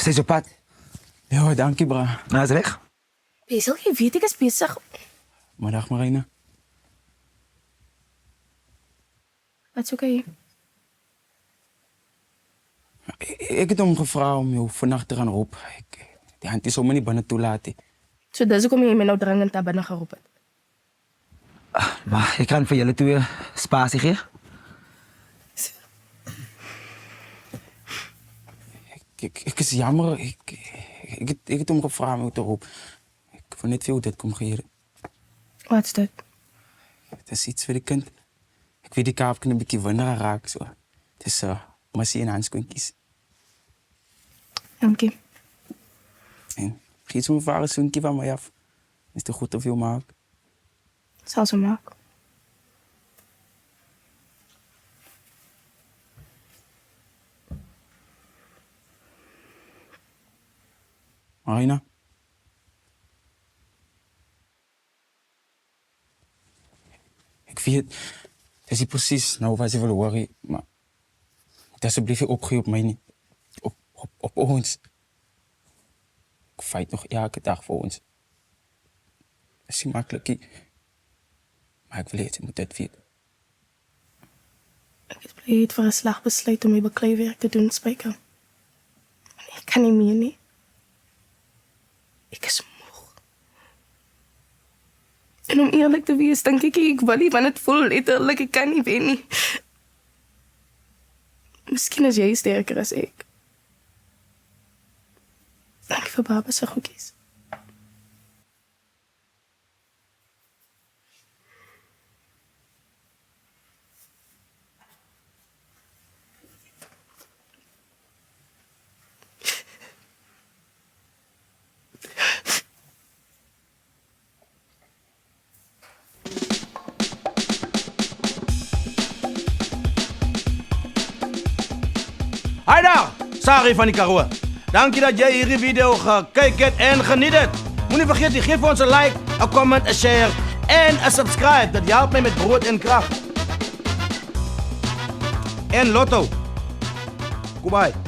Sy is op pad. Ja, dankie bra. Nou, is weg. Basil, jy weet ek is besig. Middag Marina. Wat's okay? Ek het hom gevra om jou vannacht te gaan roep. Die hand is sommer nie binne toelaat nie. So dis hoekom jy my nou dringend daar binne geroep het. Maar ik kan voor jullie twee spasie gee. Ek is jammer. Ek het hom gevra om jou te roep. Ek wil net veel dit kom gee. Wat's dit? Het is iets vir die kind. Ek weet die kaap kan 'n bietjie winderig raak so. Dis massie en handskoentjies. Dankie. En giet zo'n vader zoentje van mij af. Is het goed of je maakt? Sal so maak. Marina? Ik weet, het is niet precies nou wat ze wil horen, maar moet alsjeblieft opgeven op mij niet. Op ons. Ik fight nog elke dag voor ons. Het is niet makkelijk, maar ik wil het, je moet het weten. Ek is bly jy het vir 'n slag besluit om my bekleiwerk te doen, Spyker. Ek kan nie meer nie. Ek is moeg. En om eerlik te wees, dink ek wil nie, want het voel letterlik, ek kan nie wen nie. Miskien is jy sterker as ek. Dankie vir Baba se goedjies. Hi daar, Sari van die Karoo. Dankie dat jy hierdie video gekyk het en geniet het. Moenie vergeet, jy geef ons 'n like, 'n comment, 'n share en 'n subscribe. Dat help my met brood en krag. En Lotto. Goodbye.